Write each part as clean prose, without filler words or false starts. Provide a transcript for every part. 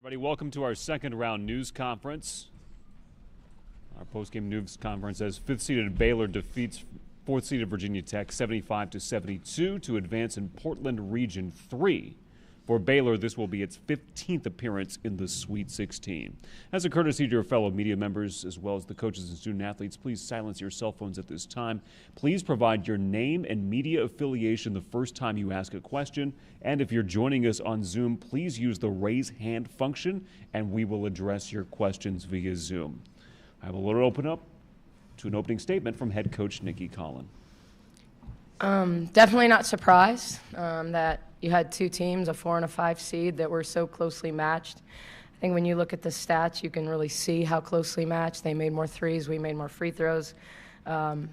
Everybody, welcome to our second round news conference. Our postgame news conference as fifth-seeded Baylor defeats fourth-seeded Virginia Tech 75-72 to advance in Portland Region 3. For Baylor, this will be its 15th appearance in the Sweet 16. As a courtesy to your fellow media members, as well as the coaches and student athletes, please silence your cell phones at this time. Please provide your name and media affiliation the first time you ask a question. And if you're joining us on Zoom, please use the raise hand function, and we will address your questions via Zoom. I will open up to an opening statement from head coach Nikki Collin. Definitely not surprised that you had two teams, a 4 and a 5 seed, that were so closely matched. I think when you look at the stats, you can really see how closely matched. They made more threes, we made more free throws. But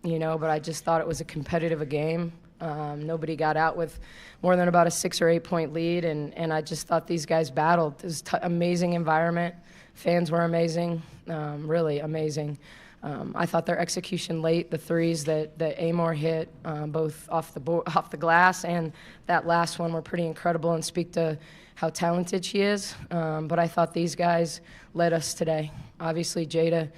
I just thought it was a competitive game. Nobody got out with more than about a 6 or 8 point lead, and I just thought these guys battled. It was amazing environment. Fans were amazing, really amazing. I thought their execution late, the threes that Amor hit, both off the glass and that last one, were pretty incredible and speak to how talented she is. But I thought these guys led us today. Obviously, Jada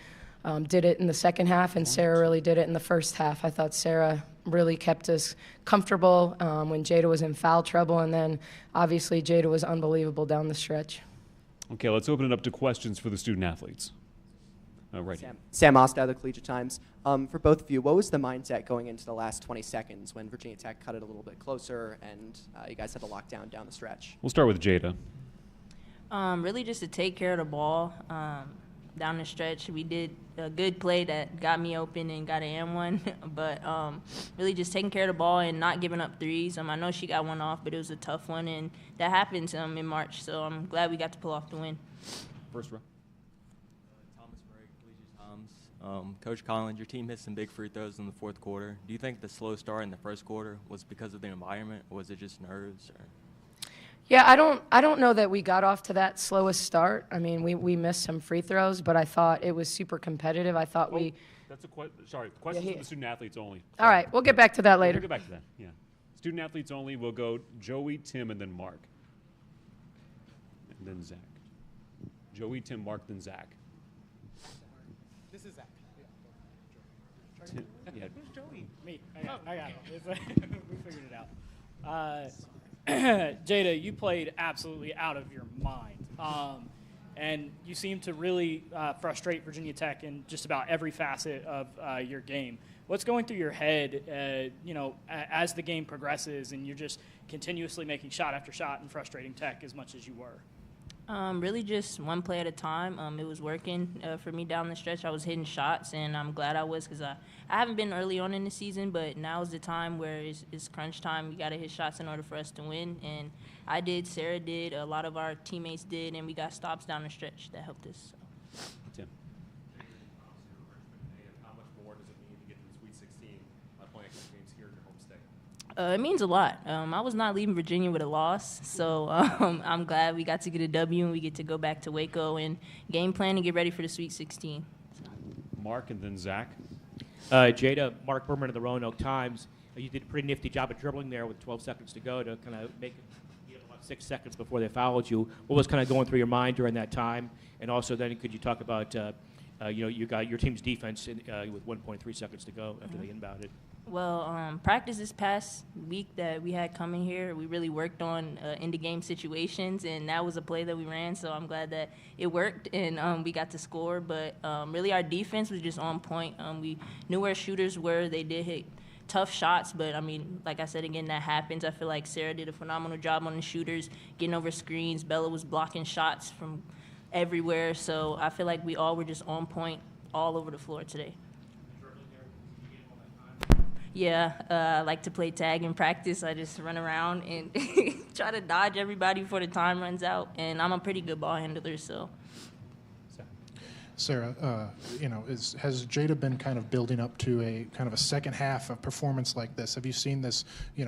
did it in the second half, and Sarah really did it in the first half. I thought Sarah really kept us comfortable when Jada was in foul trouble, and then obviously Jada was unbelievable down the stretch. Okay, let's open it up to questions for the student athletes. Sam Ostow, the Collegiate Times. For both of you, what was the mindset going into the last 20 seconds when Virginia Tech cut it a little bit closer and you guys had to lock down the stretch? We'll start with Jada. Really just to take care of the ball down the stretch. We did a good play that got me open and got an and one, but really just taking care of the ball and not giving up threes. I know she got one off, but it was a tough one, and that happened in March, so I'm glad we got to pull off the win. First row. Coach Collins, your team hit some big free throws in the fourth quarter. Do you think the slow start in the first quarter was because of the environment, or was it just nerves? Yeah, I don't know that we got off to that slowest start. I mean, we missed some free throws, but I thought it was super competitive. I thought That's questions for the student athletes only. All right, we'll get back to that later. We'll get back to that, yeah. Student athletes only, we'll go Joey, Tim, and then Mark. And then Zach. Joey, Tim, Mark, then Zach. This is Zach. Tim, yeah. Who's Joey? Me. I got it. We figured it out. Jada, you played absolutely out of your mind. And you seem to really frustrate Virginia Tech in just about every facet of your game. What's going through your head, as the game progresses and you're just continuously making shot after shot and frustrating Tech as much as you were? Really just one play at a time. It was working for me down the stretch. I was hitting shots, and I'm glad I was, because I haven't been early on in the season, but now is the time where it's crunch time. We got to hit shots in order for us to win, and I did, Sarah did, a lot of our teammates did, and we got stops down the stretch that helped us. So. Tim. How much more does it mean to get to the Sweet 16 by playing games here in your home state? It means a lot. I was not leaving Virginia with a loss, so I'm glad we got to get a W and we get to go back to Waco and game plan and get ready for the Sweet 16. So. Mark and then Zach. Jada, Mark Berman of the Roanoke Times. You did a pretty nifty job of dribbling there with 12 seconds to go to kind of make it about 6 seconds before they fouled you. What was kind of going through your mind during that time? And also then could you talk about, you got your team's defense with 1.3 seconds to go after they inbounded? Well, practice this past week that we had coming here, we really worked on end-of-game situations, and that was a play that we ran, so I'm glad that it worked and we got to score. But really our defense was just on point. We knew where shooters were. They did hit tough shots, but, I mean, like I said, again, that happens. I feel like Sarah did a phenomenal job on the shooters, getting over screens. Bella was blocking shots from everywhere, so I feel like we all were just on point all over the floor today. Yeah, I like to play tag in practice. I just run around and try to dodge everybody before the time runs out. And I'm a pretty good ball handler, so. Sarah, has Jada been kind of building up to a kind of a second half of performance like this? Have you seen this,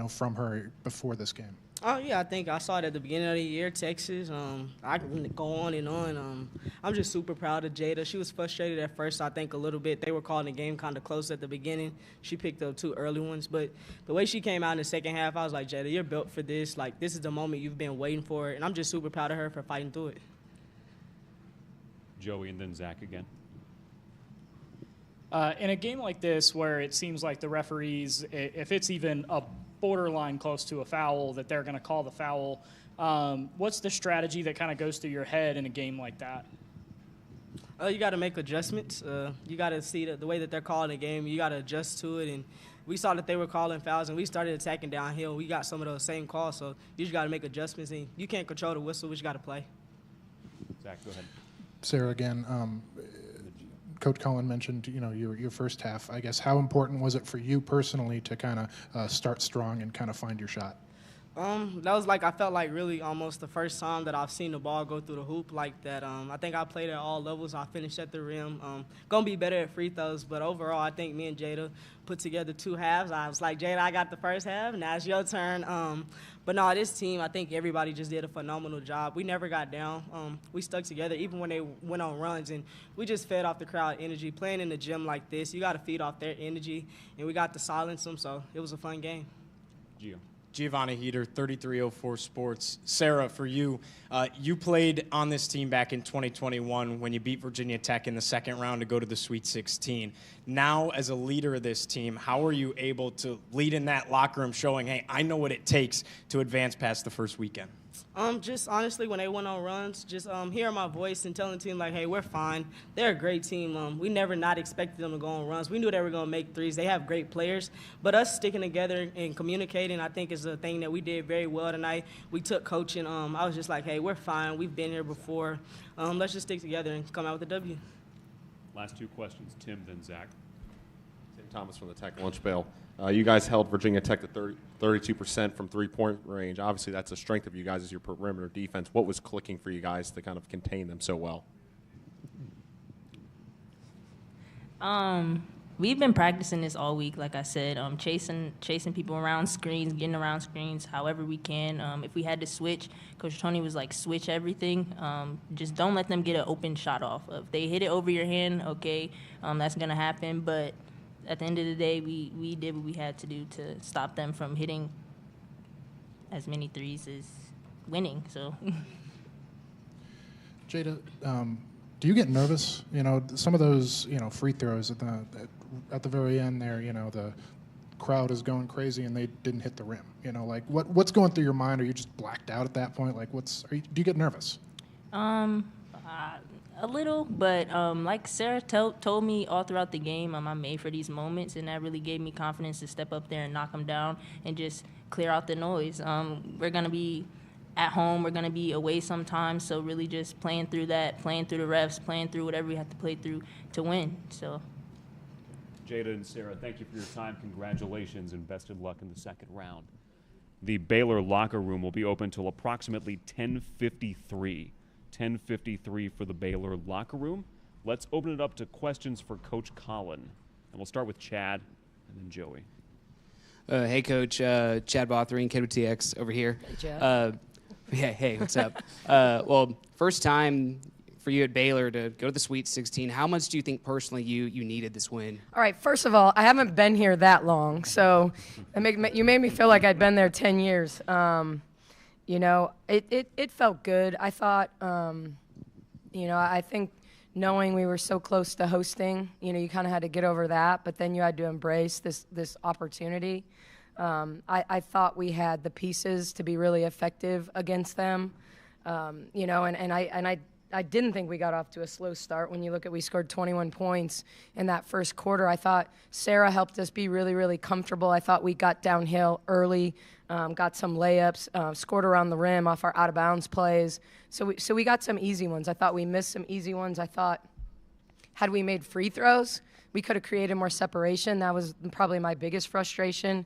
from her before this game? Oh, yeah, I think I saw it at the beginning of the year, Texas. I can go on and on. I'm just super proud of Jada. She was frustrated at first, I think, a little bit. They were calling the game kind of close at the beginning. She picked up 2 early ones. But the way she came out in the second half, I was like, Jada, you're built for this. Like, this is the moment you've been waiting for. And I'm just super proud of her for fighting through it. Joey and then Zach again. In a game like this where it seems like the referees, if it's even a borderline close to a foul, that they're going to call the foul, what's the strategy that kind of goes through your head in a game like that? You got to make adjustments. You got to see the way that they're calling the game. You got to adjust to it. And we saw that they were calling fouls, and we started attacking downhill. We got some of those same calls, so you just got to make adjustments. And you can't control the whistle. We just got to play. Zach, go ahead. Sarah, again, Coach Cullen mentioned, your first half. I guess how important was it for you personally to kind of start strong and kind of find your shot? That was I felt like really almost the first time that I've seen the ball go through the hoop like that. I think I played at all levels. I finished at the rim. Gonna be better at free throws, but overall, I think me and Jada put together 2 halves. I was like, Jada, I got the first half. Now it's your turn. But no, this team, I think everybody just did a phenomenal job. We never got down. We stuck together even when they went on runs, and we just fed off the crowd energy. Playing in the gym like this, you got to feed off their energy, and we got to silence them, so it was a fun game. Gio. Giovanni Heater, 3304 Sports. Sarah, for you, you played on this team back in 2021 when you beat Virginia Tech in the second round to go to the Sweet 16. Now, as a leader of this team, how are you able to lead in that locker room showing, hey, I know what it takes to advance past the first weekend? Just honestly, when they went on runs, just hearing my voice and telling the team, hey, we're fine. They're a great team. We never not expected them to go on runs. We knew they were going to make threes. They have great players. But us sticking together and communicating, I think, is a thing that we did very well tonight. We took coaching. I was just like, hey, we're fine. We've been here before. Let's just stick together and come out with a W. Last 2 questions, Tim, then Zach. Tim Thomas from the Tech Lunch Bail. You guys held Virginia Tech to 32% from three-point range. Obviously, that's a strength of you guys as your perimeter defense. What was clicking for you guys to kind of contain them so well? We've been practicing this all week, like I said, chasing people around screens, getting around screens however we can. If we had to switch, Coach Tony was like, switch everything. Just don't let them get an open shot off. If they hit it over your hand, okay, that's going to happen. But at the end of the day, we did what we had to do to stop them from hitting as many threes as winning. So, Jada, do you get nervous? Some of those, free throws at the very end there, the crowd is going crazy and they didn't hit the rim. What's going through your mind? Are you just blacked out at that point? Do you get nervous? A little, but like Sarah told me all throughout the game, I'm made for these moments, and that really gave me confidence to step up there and knock them down and just clear out the noise. We're going to be at home. We're going to be away sometimes, so really just playing through that, playing through the refs, playing through whatever we have to play through to win. So, Jada and Sarah, thank you for your time. Congratulations and best of luck in the second round. The Baylor locker room will be open till approximately 10:53. 10:53 for the Baylor locker room. Let's open it up to questions for Coach Colin. And we'll start with Chad and then Joey. Hey, Coach. Chad Bothering, KWTX over here. Hey, Chad. Hey, what's up? Well, first time for you at Baylor to go to the Sweet 16. How much do you think personally you needed this win? All right, first of all, I haven't been here that long, so you made me feel like I'd been there 10 years. It felt good. I thought, I think knowing we were so close to hosting, you kind of had to get over that, but then you had to embrace this opportunity. I thought we had the pieces to be really effective against them, and I didn't think we got off to a slow start. When you look at, we scored 21 points in that first quarter. I thought Sarah helped us be really, really comfortable. I thought we got downhill early, got some layups, scored around the rim off our out-of-bounds plays. So we got some easy ones. I thought we missed some easy ones. I thought had we made free throws, we could have created more separation. That was probably my biggest frustration.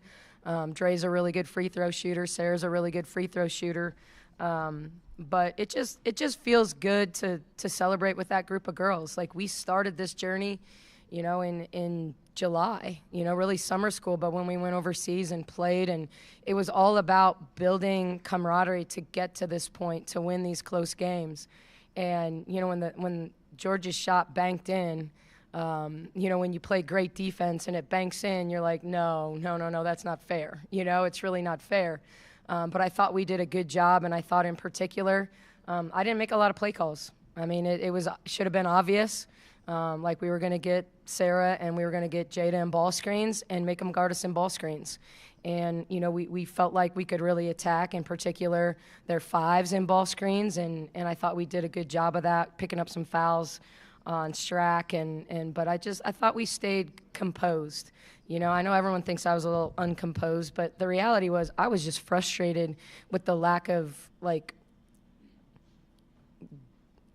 Dre's a really good free throw shooter. Sarah's a really good free throw shooter. But it just feels good to celebrate with that group of girls. Like, we started this journey, in July, really summer school, but when we went overseas and played, and it was all about building camaraderie to get to this point, to win these close games. And, when Georgia's shot banked in, when you play great defense and it banks in, you're like, no, that's not fair. It's really not fair. But I thought we did a good job, and I thought in particular, I didn't make a lot of play calls. I mean, it should have been obvious. Like we were going to get Sarah and we were going to get Jada in ball screens and make them guard us in ball screens. And, you know, we felt like we could really attack, in particular, their fives in ball screens. And I thought we did a good job of that, picking up some fouls on Strack. But I thought we stayed composed. You know, I know everyone thinks I was a little uncomposed, but the reality was I was just frustrated with the lack of, like,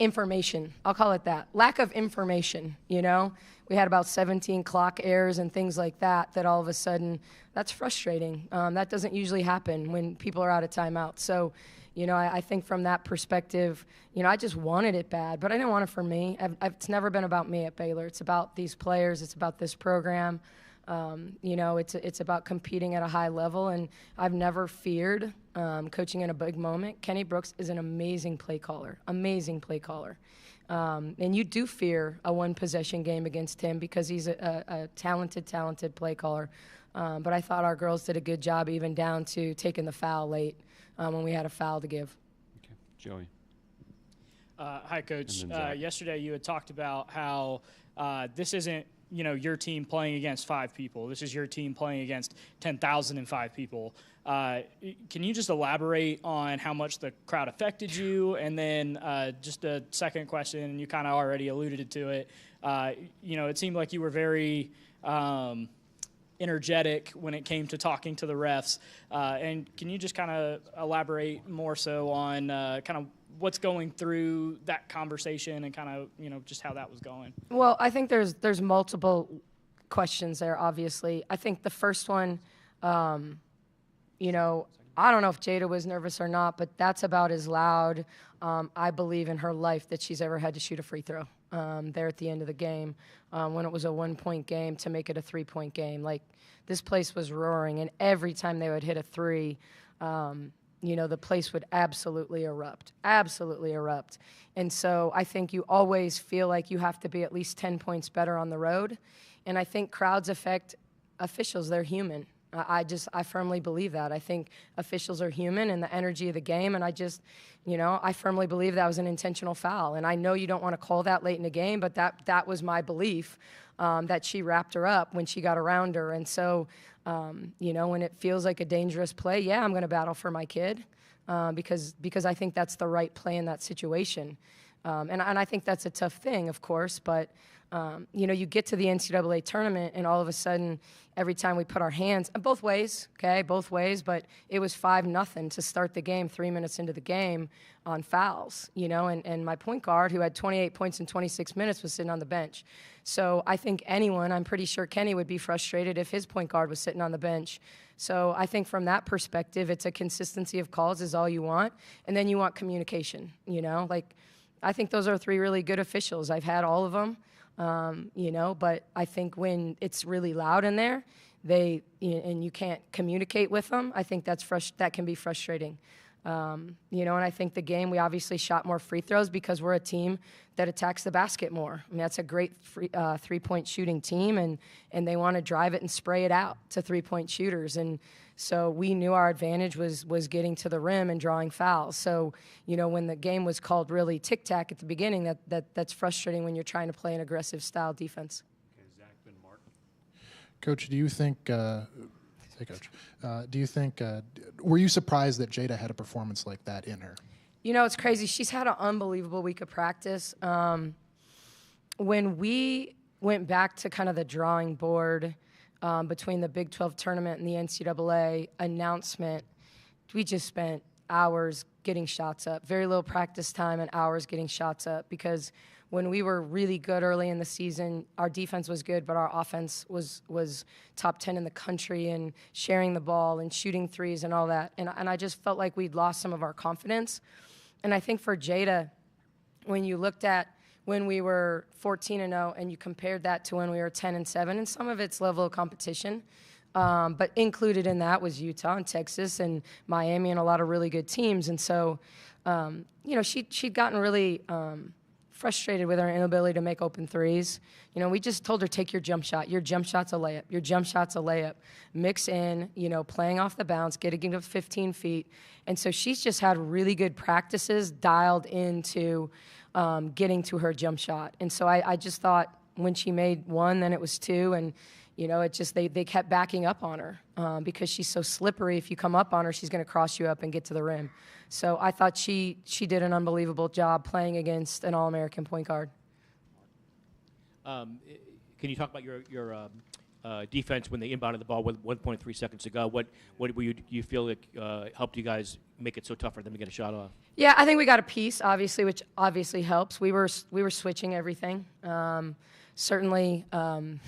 information. I'll call it that. Lack of information, you know? We had about 17 clock errors and things like that all of a sudden, that's frustrating. That doesn't usually happen when people are out of timeout. So, you know, I think from that perspective, you know, I just wanted it bad, but I didn't want it for me. It's never been about me at Baylor. It's about these players. It's about this program. You know, it's about competing at a high level, and I've never feared coaching in a big moment. Kenny Brooks is an amazing play caller, and you do fear a one-possession game against him because he's a talented play caller. But I thought our girls did a good job, even down to taking the foul late when we had a foul to give. Okay, Joey. Hi, Coach. Yesterday you had talked about how this isn't, you know, your team playing against 5 people. This is your team playing against 10,005 people. Can you just elaborate on how much the crowd affected you? And then just a second question, and you kind of already alluded to it. You know, it seemed like you were very energetic when it came to talking to the refs. And can you just kind of elaborate more so on kind of what's going through that conversation and kind of, you know, just how that was going? Well, I think there's multiple questions there, obviously. I think the first one, you know, I don't know if Jada was nervous or not, but that's about as loud, I believe, in her life that she's ever had to shoot a free throw there at the end of the game when it was a 1-point game to make it a 3-point game. Like, this place was roaring, and every time they would hit a three, you know, the place would absolutely erupt. And so I think you always feel like you have to be at least 10 points better on the road. And I think crowds affect officials. They're human. I firmly believe that. I think officials are human and the energy of the game, and I firmly believe that was an intentional foul. And I know you don't want to call that late in the game, but that was my belief, that she wrapped her up when she got around her. And so, you know, when it feels like a dangerous play, yeah, I'm going to battle for my kid because I think that's the right play in that situation. And I think that's a tough thing, of course, but you know, you get to the NCAA tournament, and all of a sudden, every time we put our hands, both ways, but it was 5-0 to start the game 3 minutes into the game on fouls, you know, and my point guard, who had 28 points in 26 minutes, was sitting on the bench. So I think I'm pretty sure Kenny would be frustrated if his point guard was sitting on the bench. So I think from that perspective, it's a consistency of calls is all you want, and then you want communication, you know, like, I think those are 3 really good officials. I've had all of them. You know, but I think when it's really loud in there, and you can't communicate with them, I think that can be frustrating. You know, and I think the game, we obviously shot more free throws because we're a team that attacks the basket more. I mean, that's a great 3-point shooting team, and they want to drive it and spray it out to 3-point shooters. And so we knew our advantage was getting to the rim and drawing fouls. So, you know, when the game was called really tic-tac at the beginning, that's frustrating when you're trying to play an aggressive style defense. Okay, Zach, then Mark. Coach, do you think, were you surprised that Jada had a performance like that in her? You know, it's crazy. She's had an unbelievable week of practice. When we went back to kind of the drawing board between the Big 12 tournament and the NCAA announcement, we just spent hours getting shots up. Very little practice time and hours getting shots up, because when we were really good early in the season, our defense was good, but our offense was top 10 in the country and sharing the ball and shooting threes and all that. And I just felt like we'd lost some of our confidence. And I think for Jada, when you looked at when we were 14-0 and you compared that to when we were 10-7, and some of it's level of competition, but included in that was Utah and Texas and Miami and a lot of really good teams. And so, you know, she'd gotten really frustrated with our inability to make open threes. You know, we just told her, take your jump shot. Your jump shot's a layup. Your jump shot's a layup. Mix in, you know, playing off the bounce, getting up 15 feet. And so she's just had really good practices dialed into getting to her jump shot. And so I just thought when she made one, then it was two. And, you know, it just, they kept backing up on her because she's so slippery. If you come up on her, she's going to cross you up and get to the rim. So I thought she did an unbelievable job playing against an All-American point guard. Can you talk about your defense when they inbounded the ball with 1.3 seconds to go? What you feel like helped you guys make it so tough for them to get a shot off? Yeah, I think we got a piece, obviously, which obviously helps. We were switching everything. Certainly, when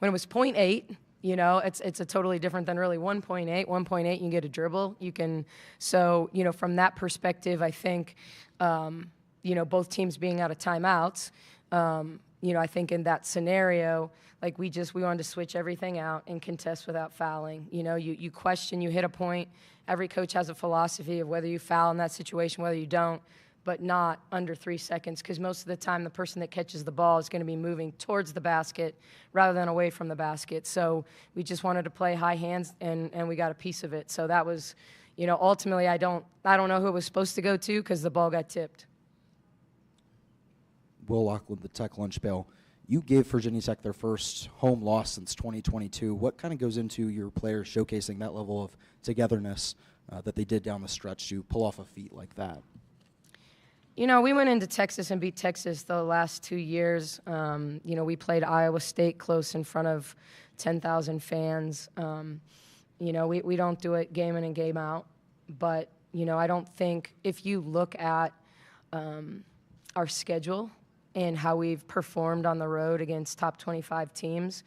it was 0.8, you know, it's a totally different than really 1.8. 1.8, you can get a dribble. You can, so, you know, from that perspective, I think, you know, both teams being out of timeouts, you know, I think in that scenario, like we wanted to switch everything out and contest without fouling. You know, you question, you hit a point. Every coach has a philosophy of whether you foul in that situation, whether you don't, but not under 3 seconds, because most of the time the person that catches the ball is going to be moving towards the basket rather than away from the basket. So we just wanted to play high hands, and we got a piece of it. So that was, you know, ultimately I don't know who it was supposed to go to because the ball got tipped. Will Lockwood, the Tech Lunch Pail. You gave Virginia Tech their first home loss since 2022. What kind of goes into your players showcasing that level of togetherness that they did down the stretch to pull off a feat like that? You know, we went into Texas and beat Texas the last 2 years. You know, we played Iowa State close in front of 10,000 fans. You know, we don't do it game in and game out. But, you know, I don't think if you look at our schedule and how we've performed on the road against top 25 teams,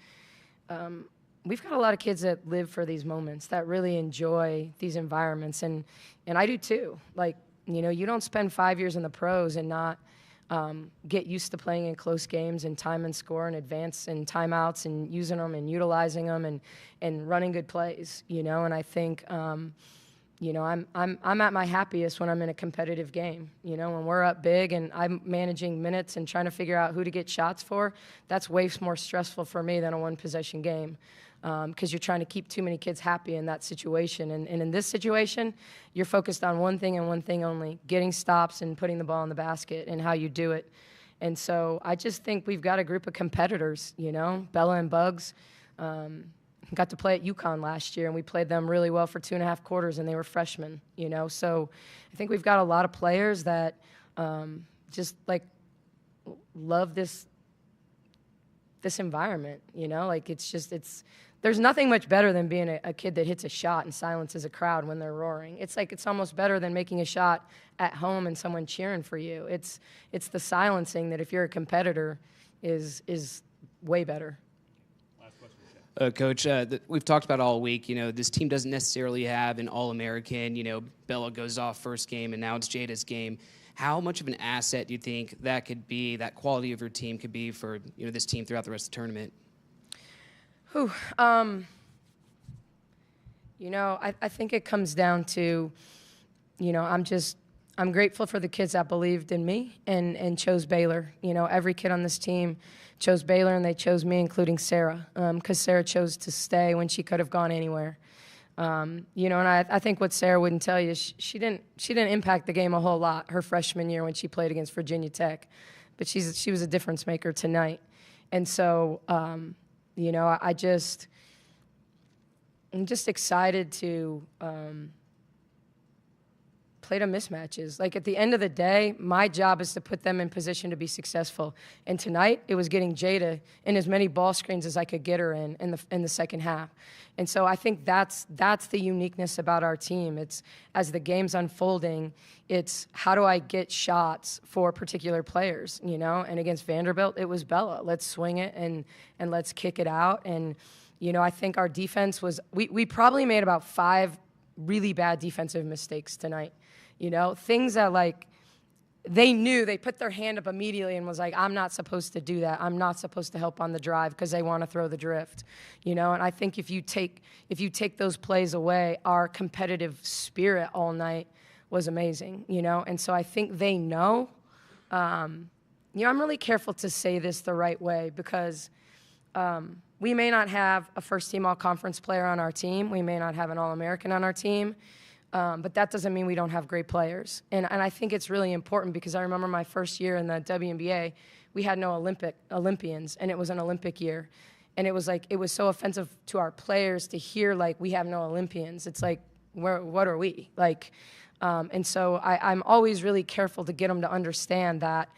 we've got a lot of kids that live for these moments, that really enjoy these environments. And I do too. Like, you know, you don't spend 5 years in the pros and not get used to playing in close games and time and score and advance and timeouts and using them and utilizing them and running good plays, you know. And I think, you know, I'm at my happiest when I'm in a competitive game. You know, when we're up big and I'm managing minutes and trying to figure out who to get shots for, that's way more stressful for me than a one-possession game. Because you're trying to keep too many kids happy in that situation. And in this situation, you're focused on one thing and one thing only, getting stops and putting the ball in the basket and how you do it. And so I just think we've got a group of competitors, you know. Bella and Bugs got to play at UConn last year, and we played them really well for 2.5 quarters, and they were freshmen, you know. So I think we've got a lot of players that just, like, love this environment, you know. Like, there's nothing much better than being a kid that hits a shot and silences a crowd when they're roaring. It's like it's almost better than making a shot at home and someone cheering for you. It's the silencing that if you're a competitor is way better. Coach, we've talked about all week, you know, this team doesn't necessarily have an All-American. You know, Bella goes off first game, and now it's Jada's game. How much of an asset do you think that could be, that quality of your team could be for, you know, this team throughout the rest of the tournament? You know, I think it comes down to, you know, I'm grateful for the kids that believed in me and chose Baylor. You know, every kid on this team chose Baylor, and they chose me, including Sarah, because Sarah chose to stay when she could have gone anywhere. You know, and I think what Sarah wouldn't tell you, she didn't impact the game a whole lot her freshman year when she played against Virginia Tech, but she was a difference maker tonight. And so, you know, I'm just excited to play to mismatches. Like, at the end of the day, my job is to put them in position to be successful. And tonight, it was getting Jada in as many ball screens as I could get her in the second half. And so I think that's the uniqueness about our team. It's, as the game's unfolding, it's how do I get shots for particular players, you know? And against Vanderbilt, it was Bella. Let's swing it and let's kick it out. And, you know, I think our defense was, we probably made about 5 really bad defensive mistakes tonight. You know, things that, like, they knew, they put their hand up immediately and was like, I'm not supposed to do that. I'm not supposed to help on the drive because they want to throw the drift, you know. And I think if you take those plays away, our competitive spirit all night was amazing, you know. And so I think they know, I'm really careful to say this the right way because we may not have a first-team all-conference player on our team. We may not have an All-American on our team. But that doesn't mean we don't have great players. And I think it's really important because I remember my first year in the WNBA, we had no Olympians, and it was an Olympic year. And it was so offensive to our players to hear, we have no Olympians. It's like, what are we? And so I'm always really careful to get them to understand that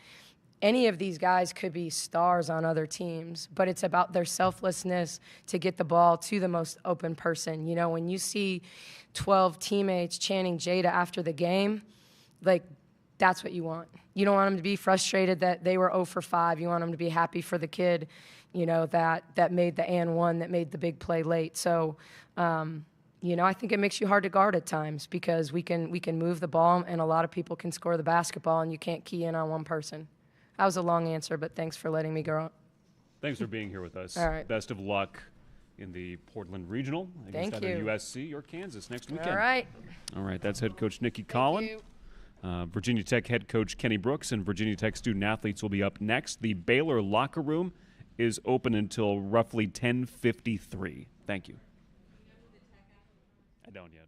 any of these guys could be stars on other teams, but it's about their selflessness to get the ball to the most open person. When you see 12 teammates chanting Jada after the game, that's what you want. You don't want them to be frustrated that they were 0 for 5. You want them to be happy for the kid, that made the and one, that made the big play late. So, I think it makes you hard to guard at times because we can move the ball and a lot of people can score the basketball and you can't key in on one person. That was a long answer, but thanks for letting me go on. Thanks for being here with us. All right. Best of luck in the Portland Regional against Thank either you. USC or Kansas next weekend. All right. All right, that's head coach Nikki Collin. Virginia Tech head coach Kenny Brooks and Virginia Tech student athletes will be up next. The Baylor locker room is open until roughly 10:53. Thank you. I don't yet.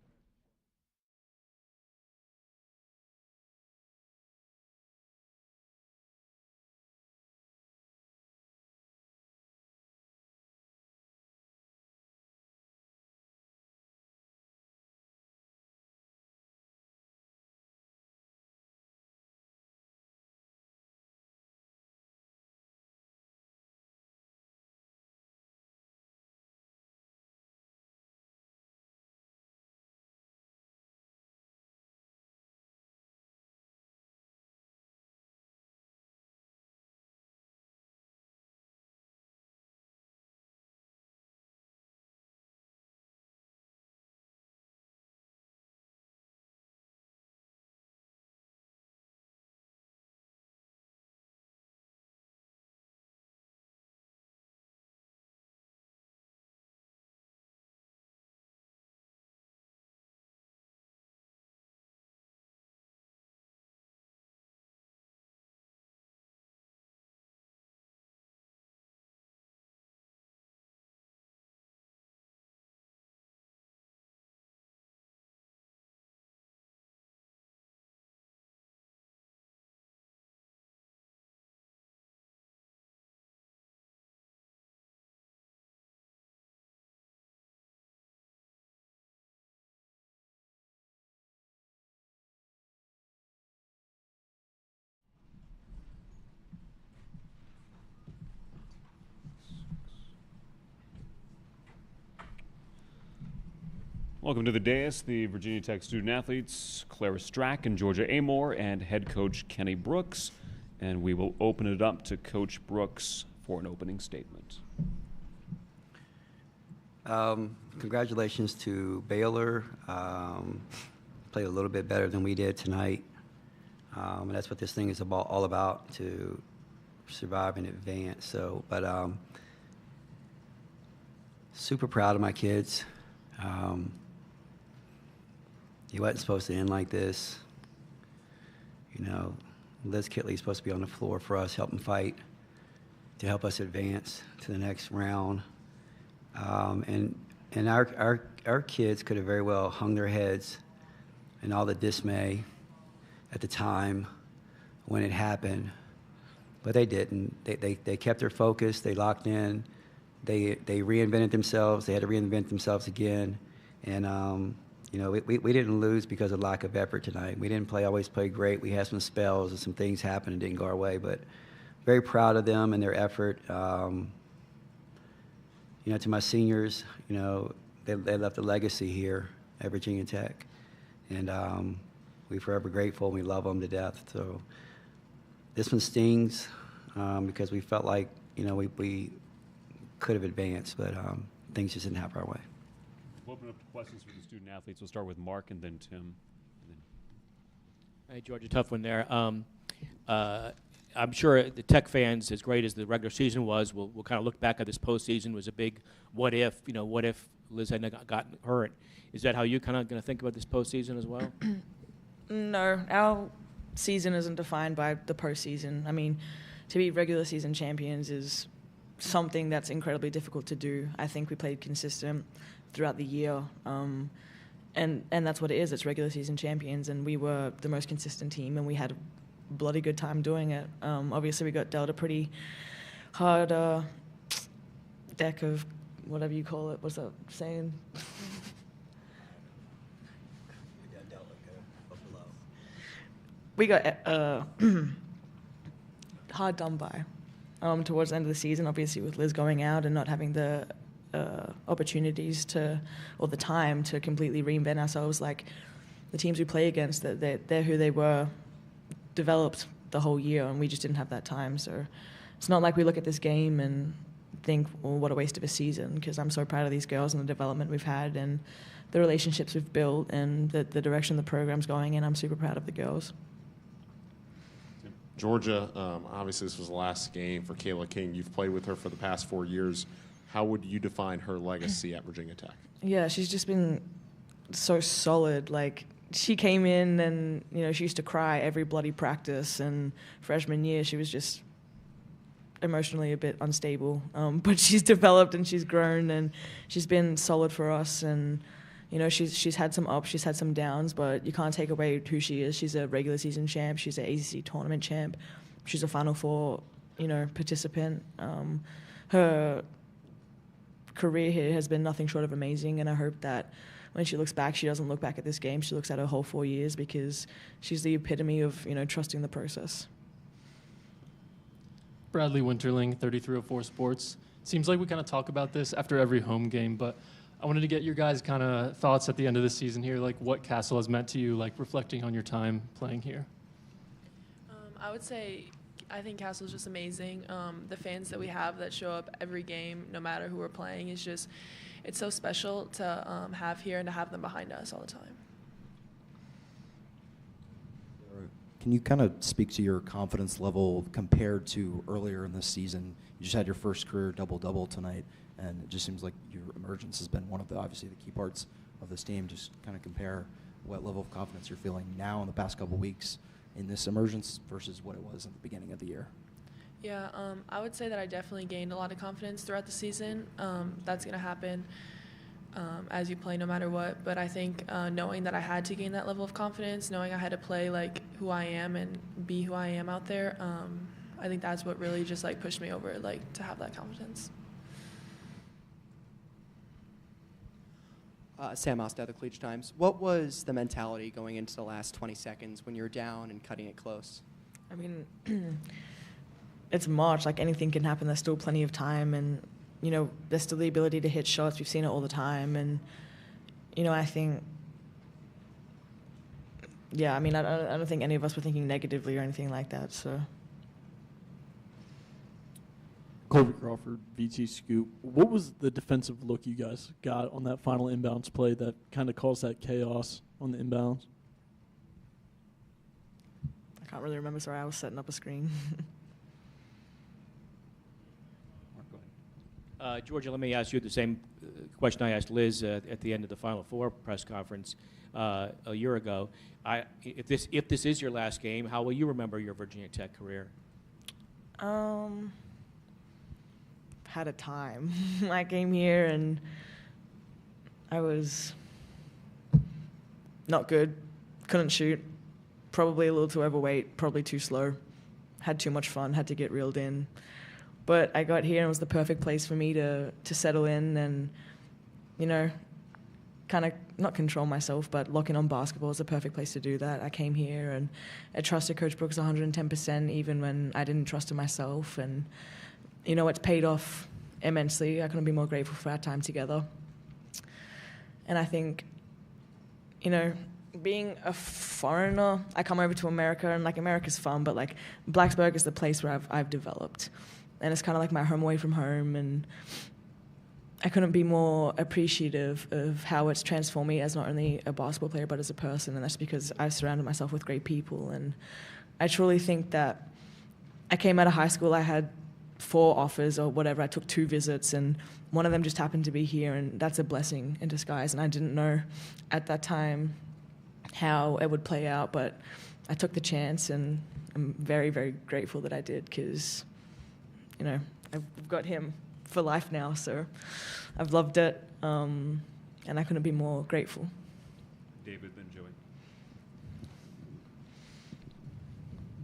Welcome to the dais, the Virginia Tech student athletes, Clara Strack and Georgia Amore, and head coach Kenny Brooks. And we will open it up to Coach Brooks for an opening statement. Congratulations to Baylor. Played a little bit better than we did tonight. And that's what this thing is all about, to survive and advance. So, but super proud of my kids. He wasn't supposed to end like this. Liz Kitley's supposed to be on the floor for us, helping fight to help us advance to the next round. And our kids could have very well hung their heads in all the dismay at the time when it happened, but they didn't. They kept their focus. They locked in. They reinvented themselves. They had to reinvent themselves again, and we didn't lose because of lack of effort tonight. We didn't always play great. We had some spells and some things happened and didn't go our way, but very proud of them and their effort. To my seniors, they left a legacy here at Virginia Tech, and we're forever grateful and we love them to death. So this one stings because we felt like, we could have advanced, but things just didn't happen our way. We'll open up to questions for the student athletes. We'll start with Mark and then Tim. Hey, George, a tough one there. I'm sure the Tech fans, as great as the regular season was, will kind of look back at this postseason. It was a big what if, what if Liz hadn't gotten hurt. Is that how you kind of going to think about this postseason as well? No, our season isn't defined by the postseason. I mean, to be regular season champions is something that's incredibly difficult to do. I think we played consistent throughout the year, and that's what it is. It's regular season champions, and we were the most consistent team, and we had a bloody good time doing it. Obviously, we got dealt a pretty hard deck of whatever you call it. What's that saying? We got hard done by towards the end of the season, obviously with Liz going out and not having the opportunities or the time to completely reinvent ourselves. Like the teams we play against, they're who they were, developed the whole year, and we just didn't have that time. So it's not like we look at this game and think, well, what a waste of a season, because I'm so proud of these girls and the development we've had and the relationships we've built and the direction the program's going in. I'm super proud of the girls. Georgia, obviously this was the last game for Kayla King. You've played with her for the past 4 years. How would you define her legacy at Virginia Tech? Yeah, she's just been so solid. Like, she came in and, she used to cry every bloody practice, and freshman year she was just emotionally a bit unstable. But she's developed and she's grown and she's been solid for us, and she's had some ups, she's had some downs, but you can't take away who she is. She's a regular season champ. She's an ACC tournament champ. She's a Final Four, participant. Her career here has been nothing short of amazing, and I hope that when she looks back, she doesn't look back at this game. She looks at her whole 4 years, because she's the epitome of, trusting the process. Bradley Winterling, 3304 Sports. Seems like we kind of talk about this after every home game, but I wanted to get your guys' kind of thoughts at the end of the season here, like what Cassell has meant to you, like reflecting on your time playing here. I would say I think Cassell's just amazing. The fans that we have that show up every game, no matter who we're playing, is just, it's so special to have here and to have them behind us all the time. Can you kind of speak to your confidence level compared to earlier in this season? You just had your first career double-double tonight, and it just seems like your emergence has been one of the, obviously, the key parts of this team. Just kind of compare what level of confidence you're feeling now in the past couple weeks in this emergence versus what it was at the beginning of the year. Yeah, I would say that I definitely gained a lot of confidence throughout the season. That's going to happen as you play no matter what. But I think knowing that I had to gain that level of confidence, knowing I had to play like who I am and be who I am out there, I think that's what really just like pushed me over, like to have that confidence. Sam Osta, the Collegiate Times. What was the mentality going into the last 20 seconds when you were down and cutting it close? I mean, it's March. Like, anything can happen. There's still plenty of time, and there's still the ability to hit shots. We've seen it all the time, and I think, yeah. I mean, I don't think any of us were thinking negatively or anything like that. So. Colby Crawford, VT Scoop. What was the defensive look you guys got on that final inbounds play that kind of caused that chaos on the inbounds? I can't really remember. Sorry, I was setting up a screen. Georgia, let me ask you the same question I asked Liz at the end of the Final Four press conference a year ago. If this is your last game, how will you remember your Virginia Tech career? Had a time. I came here and I was not good, couldn't shoot, probably a little too overweight, probably too slow, had too much fun, had to get reeled in. But I got here and it was the perfect place for me to settle in and, kind of not control myself, but lock in on basketball is the perfect place to do that. I came here and I trusted Coach Brooks 110%, even when I didn't trust in myself. And it's paid off immensely. I couldn't be more grateful for our time together. And I think, being a foreigner, I come over to America, and America's fun, but Blacksburg is the place where I've developed. And it's kind of like my home away from home, and I couldn't be more appreciative of how it's transformed me as not only a basketball player, but as a person. And that's because I've surrounded myself with great people. And I truly think that I came out of high school, I had 4 offers or whatever. I took 2 visits, and one of them just happened to be here, and that's a blessing in disguise. And I didn't know at that time how it would play out, but I took the chance, and I'm very, very grateful that I did because, you know, I've got him for life now, so I've loved it, and I couldn't be more grateful. David, then Joey.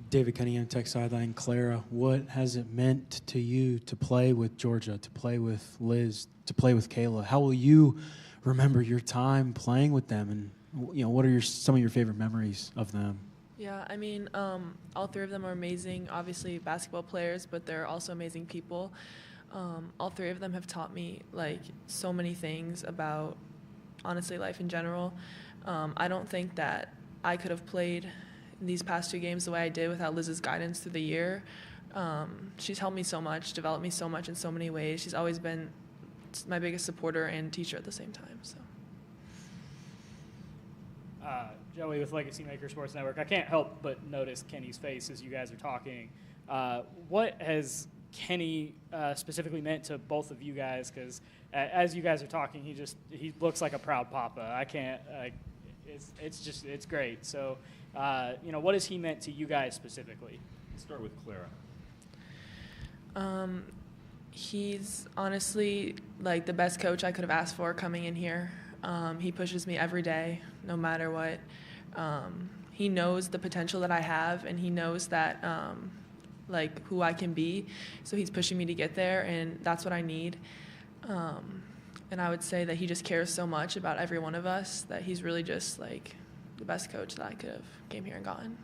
David Cunningham, Tech Sideline. Clara, what has it meant to you to play with Georgia, to play with Liz, to play with Kayla? How will you remember your time playing with them, and what are some of your favorite memories of them? Yeah, I mean, all three of them are amazing, obviously basketball players, but they're also amazing people. All three of them have taught me like so many things about, honestly, life in general. I don't think that I could have played these past 2 games the way I did without Liz's guidance through the year. She's helped me so much, developed me so much in so many ways. She's always been my biggest supporter and teacher at the same time. So, Joey with Legacy Maker Sports Network. I can't help but notice Kenny's face as you guys are talking. What has Kenny specifically meant to both of you guys? Because as you guys are talking, he looks like a proud papa. I can't. It's great. So, what has he meant to you guys specifically? Let's start with Clara. He's honestly like the best coach I could have asked for coming in here. He pushes me every day, no matter what. He knows the potential that I have, and he knows that like who I can be. So he's pushing me to get there, and that's what I need. And I would say that he just cares so much about every one of us that he's really just like the best coach that I could have came here and gotten.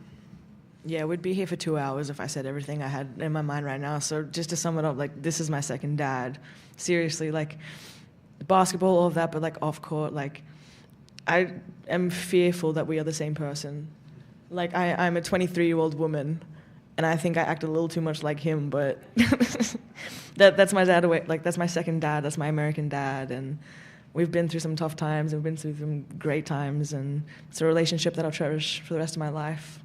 Yeah, we'd be here for 2 hours if I said everything I had in my mind right now. So just to sum it up, like, this is my second dad. Seriously, like, basketball, all of that, but, like, off court, like, I am fearful that we are the same person. Like, I'm a 23-year-old woman, and I think I act a little too much like him, but that's my dad. Like, that's my second dad. That's my American dad, and we've been through some tough times, and we've been through some great times, and it's a relationship that I'll cherish for the rest of my life.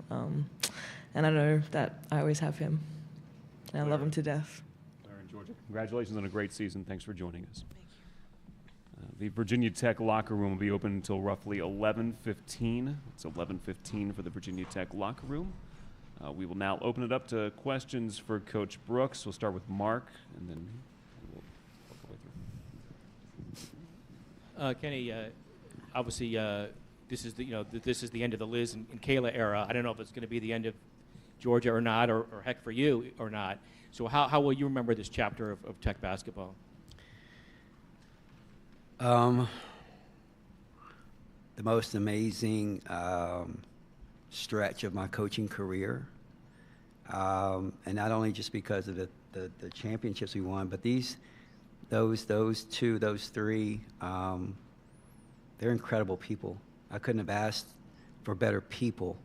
And I know that I always have him, and I love him to death. Clara and Georgia, congratulations on a great season. Thanks for joining us. The Virginia Tech locker room will be open until roughly 11:15. It's 11:15 for the Virginia Tech locker room. We will now open it up to questions for Coach Brooks. We'll start with Mark, and then we'll work our way through. Kenny, obviously, this is the end of the Liz and Kayla era. I don't know if it's going to be the end of Georgia or not, or heck for you or not. So how will you remember this chapter of Tech basketball? The most amazing stretch of my coaching career, and not only just because of the championships we won, but those three, they're incredible people. I couldn't have asked for better people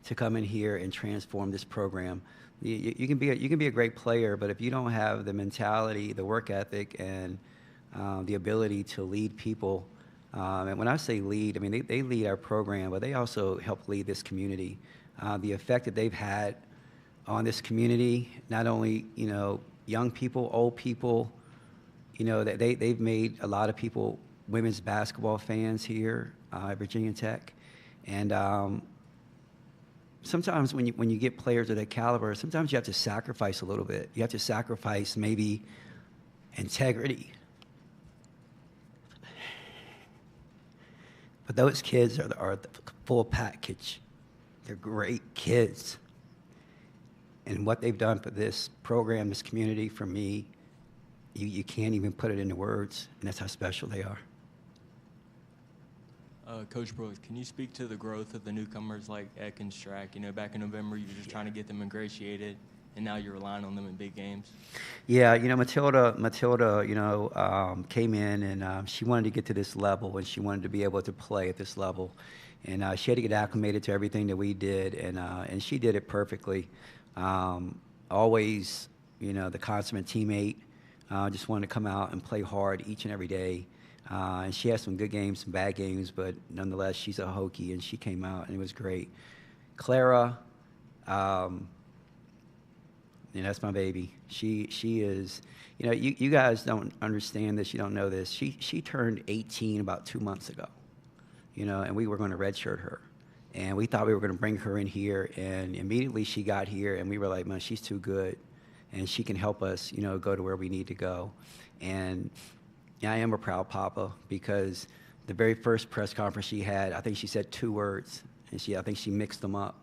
to come in here and transform this program. You can be a great player, but if you don't have the mentality, the work ethic, and the ability to lead people, and when I say lead, I mean they lead our program, but they also help lead this community. The effect that they've had on this community, not only young people, old people, that they've made a lot of people women's basketball fans here at Virginia Tech, and sometimes when you get players of that caliber, sometimes you have to sacrifice a little bit. You have to sacrifice maybe integrity. But those kids are the full package. They're great kids. And what they've done for this program, this community, for me, you can't even put it into words, and that's how special they are. Coach Brooks, can you speak to the growth of the newcomers like Eck and Strack? Back in November, you were just trying to get them ingratiated, and now you're relying on them in big games. Yeah, Matilda, came in, and she wanted to get to this level, and she wanted to be able to play at this level. And she had to get acclimated to everything that we did, and she did it perfectly. Always, the consummate teammate, just wanted to come out and play hard each and every day. And she had some good games, some bad games, but nonetheless, she's a Hokie, and she came out, and it was great. Clara, that's my baby. She is, you guys don't understand this, you don't know this. She turned 18 about 2 months ago, and we were going to redshirt her. And we thought we were going to bring her in here, and immediately she got here, and we were like, man, she's too good, and she can help us, go to where we need to go. And I am a proud papa, because the very first press conference she had, I think she said 2 words, and I think she mixed them up.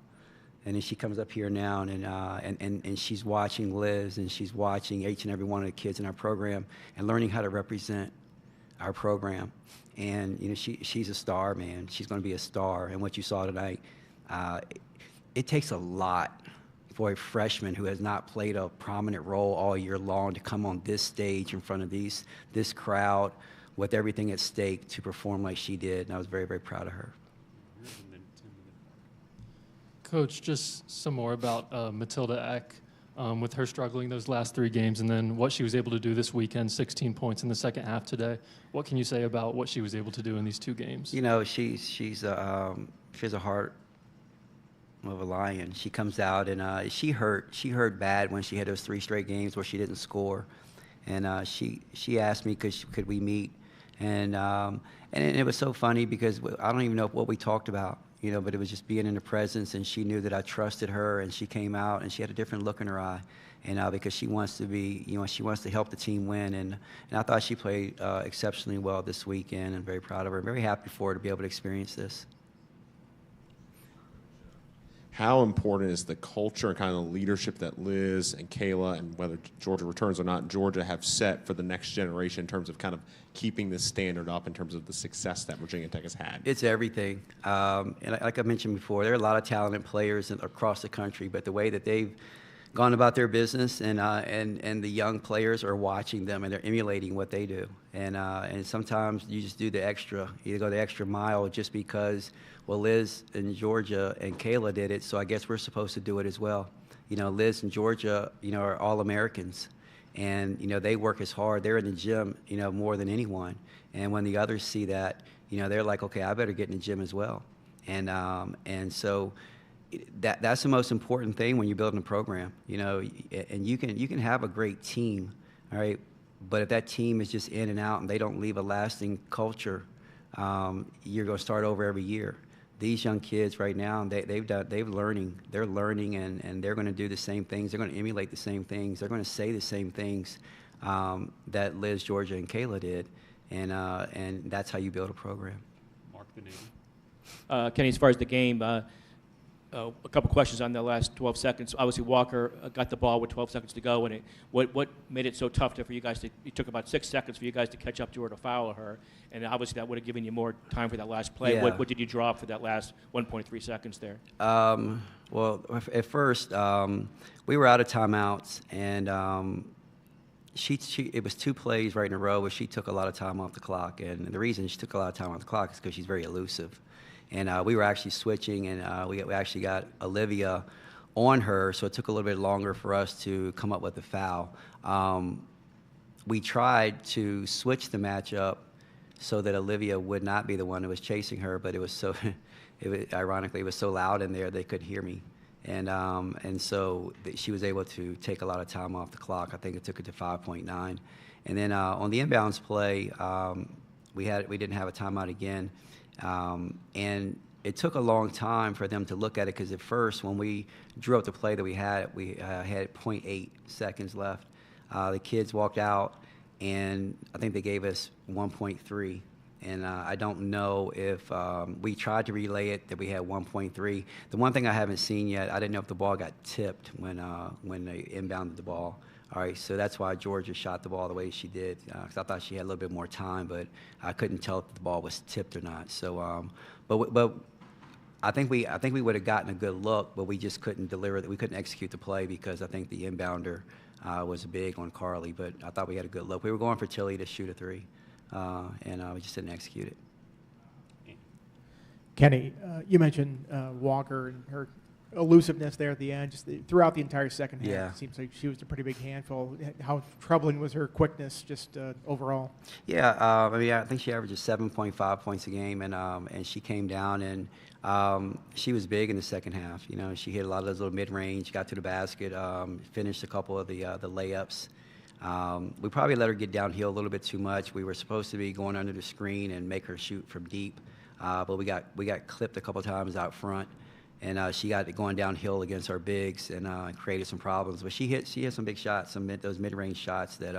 And then she comes up here now, and she's watching Liz, and she's watching each and every one of the kids in our program and learning how to represent our program. And she's a star, man. She's going to be a star. And what you saw tonight, it takes a lot for a freshman who has not played a prominent role all year long to come on this stage in front of this crowd with everything at stake to perform like she did. And I was very, very proud of her. Coach, just some more about Matilda Eck with her struggling those last 3 games, and then what she was able to do this weekend, 16 points in the second half today. What can you say about what she was able to do in these 2 games? She has a heart of a lion. She comes out, and she hurt bad when she had those 3 straight games where she didn't score. And she asked me could we meet, and it was so funny because I don't even know what we talked about. But it was just being in the presence, and she knew that I trusted her, and she came out, and she had a different look in her eye, and because she wants to be, she wants to help the team win, and I thought she played exceptionally well this weekend, and very proud of her, very happy for her to be able to experience this. How important is the culture and kind of the leadership that Liz and Kayla, and whether Georgia returns or not, Georgia have set for the next generation in terms of kind of keeping this standard up in terms of the success that Virginia Tech has had? It's everything. And like I mentioned before, there are a lot of talented players across the country, but the way that they've gone about their business, and the young players are watching them, and they're emulating what they do. And sometimes you just do the extra. You go the extra mile just because, well, Liz and Georgia and Kayla did it, so I guess we're supposed to do it as well. Liz and Georgia, are All-Americans, and they work as hard. They're in the gym, more than anyone. And when the others see that, they're like, okay, I better get in the gym as well. And so that's the most important thing when you're building a program. And you can have a great team, all right, but if that team is just in and out and they don't leave a lasting culture, you're going to start over every year. These young kids right now, they're learning, and they're going to do the same things. They're going to emulate the same things. They're going to say the same things that Liz, Georgia, and Kayla did, and that's how you build a program. Mark the Navy. Kenny, as far as the game, a couple questions on the last 12 seconds. Obviously, Walker got the ball with 12 seconds to go, and what made it so tough for you guys to? It took about 6 seconds for you guys to catch up to her to foul her, and obviously that would have given you more time for that last play. Yeah. What did you drop for that last 1.3 seconds there? Well, at first we were out of timeouts, and it was 2 plays right in a row where she took a lot of time off the clock, and the reason she took a lot of time off the clock is because she's very elusive. And we were actually switching, and we actually got Olivia on her, so it took a little bit longer for us to come up with the foul. We tried to switch the matchup so that Olivia would not be the one who was chasing her, but it was so, ironically, it was so loud in there they couldn't hear me. And so she was able to take a lot of time off the clock. I think it took it to 5.9. And then on the inbounds play, we didn't have a timeout again. And it took a long time for them to look at it, because at first when we drew up the play that we had 0.8 seconds left. The kids walked out, and I think they gave us 1.3. And I don't know if we tried to relay it that we had 1.3. The one thing I haven't seen yet, I didn't know if the ball got tipped when they inbounded the ball. All right, so that's why Georgia shot the ball the way she did, because I thought she had a little bit more time, but I couldn't tell if the ball was tipped or not. So, but I think we would have gotten a good look, but we just couldn't deliver. We couldn't execute the play because I think the inbounder was big on Carly. But I thought we had a good look. We were going for Tilly to shoot a 3, and we just didn't execute it. Kenny, you mentioned Walker and her elusiveness there at the end, just throughout the entire second half. Yeah. It seems like she was a pretty big handful. How troubling was her quickness just overall? Yeah, I think she averages 7.5 points a game, and she came down, and she was big in the second half. She hit a lot of those little mid-range, got to the basket, finished a couple of the layups. We probably let her get downhill a little bit too much. We were supposed to be going under the screen and make her shoot from deep. but we got clipped a couple times out front, and she got it going downhill against our bigs and created some problems. But she hit some big shots, those mid-range shots that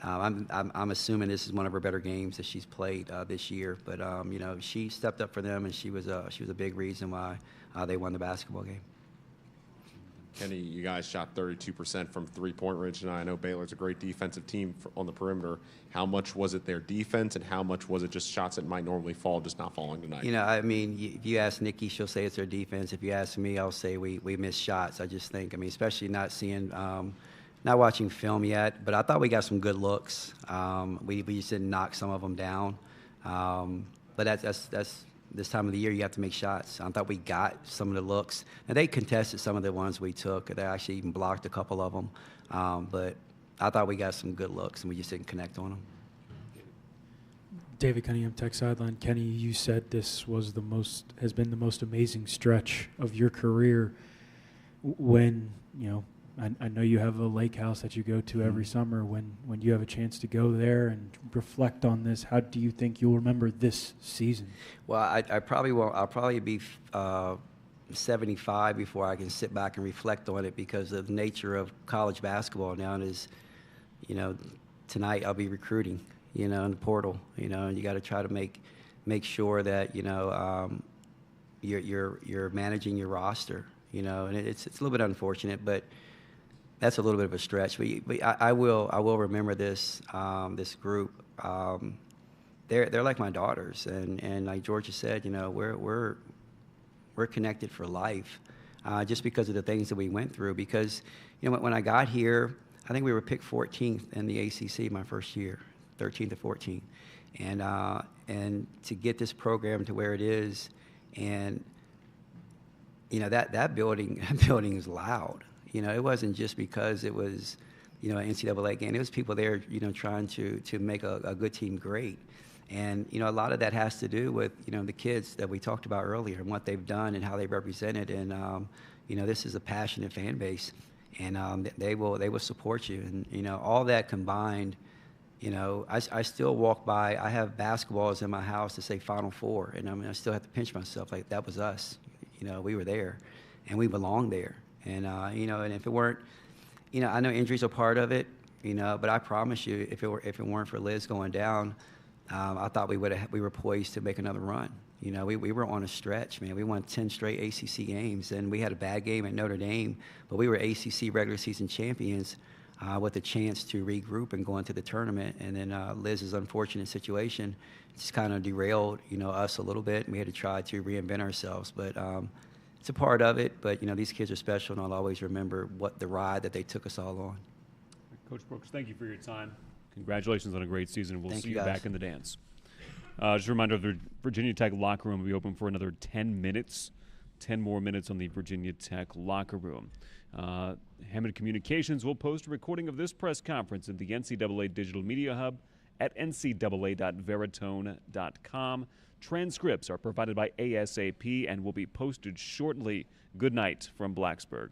I'm assuming this is one of her better games that she's played this year. But you know, she stepped up for them, and she was a big reason why they won the basketball game. Kenny, you guys shot 32% from three-point range tonight. I know Baylor's a great defensive team on the perimeter. How much was it their defense, and how much was it just shots that might normally fall, just not falling tonight? You know, I mean, if you ask Nikki, she'll say it's their defense. If you ask me, I'll say we missed shots. I just think, I mean, especially not seeing, not watching film yet, but I thought we got some good looks. We just didn't knock some of them down. But that's this time of the year, you have to make shots. I thought we got some of the looks. And they contested some of the ones we took. They actually even blocked a couple of them. But I thought we got some good looks, and we just didn't connect on them. David Cunningham, Tech Sideline. Kenny, you said this was has been the most amazing stretch of your career. When, you know, I know you have a lake house that you go to every summer. When you have a chance to go there and reflect on this, how do you think you'll remember this season? Well, I probably won't. I'll probably be 75 before I can sit back and reflect on it, because of the nature of college basketball now is, you know, tonight I'll be recruiting, you know, in the portal, you know, and you got to try to make sure that, you know, you're managing your roster, you know, and it's a little bit unfortunate, but that's a little bit of a stretch. But I will remember this this group. They're like my daughters, and like Georgia said, you know, we're connected for life, just because of the things that we went through. Because, you know, when I got here, I think we were picked 14th in the ACC my first year, 13th to 14th, and to get this program to where it is, and you know, that building is loud. You know, it wasn't just because it was, you know, an NCAA game. It was people there, you know, trying to make a good team great. And, you know, a lot of that has to do with, you know, the kids that we talked about earlier and what they've done and how they've represented. And, you know, this is a passionate fan base, and they will support you. And, you know, all that combined, you know, I still walk by. I have basketballs in my house that say Final Four, and I mean, I still have to pinch myself, like, that was us. You know, we were there, and we belong there. And, you know, and if it weren't, you know, I know injuries are part of it, you know, but I promise you, if it weren't for Liz going down, I thought we were poised to make another run. You know, we were on a stretch, man. We won 10 straight ACC games, and we had a bad game at Notre Dame, but we were ACC regular season champions with a chance to regroup and go into the tournament. And then Liz's unfortunate situation just kind of derailed, you know, us a little bit, and we had to try to reinvent ourselves. But it's a part of it, but, you know, these kids are special, and I'll always remember the ride that they took us all on. Coach Brooks, thank you for your time. Congratulations on a great season. We'll see you guys. back in the dance. Just a reminder, the Virginia Tech locker room will be open for another 10 minutes. 10 more minutes on the Virginia Tech locker room. Hammond Communications will post a recording of this press conference in the NCAA Digital Media Hub at ncaa.veritone.com. Transcripts are provided by ASAP and will be posted shortly. Good night from Blacksburg.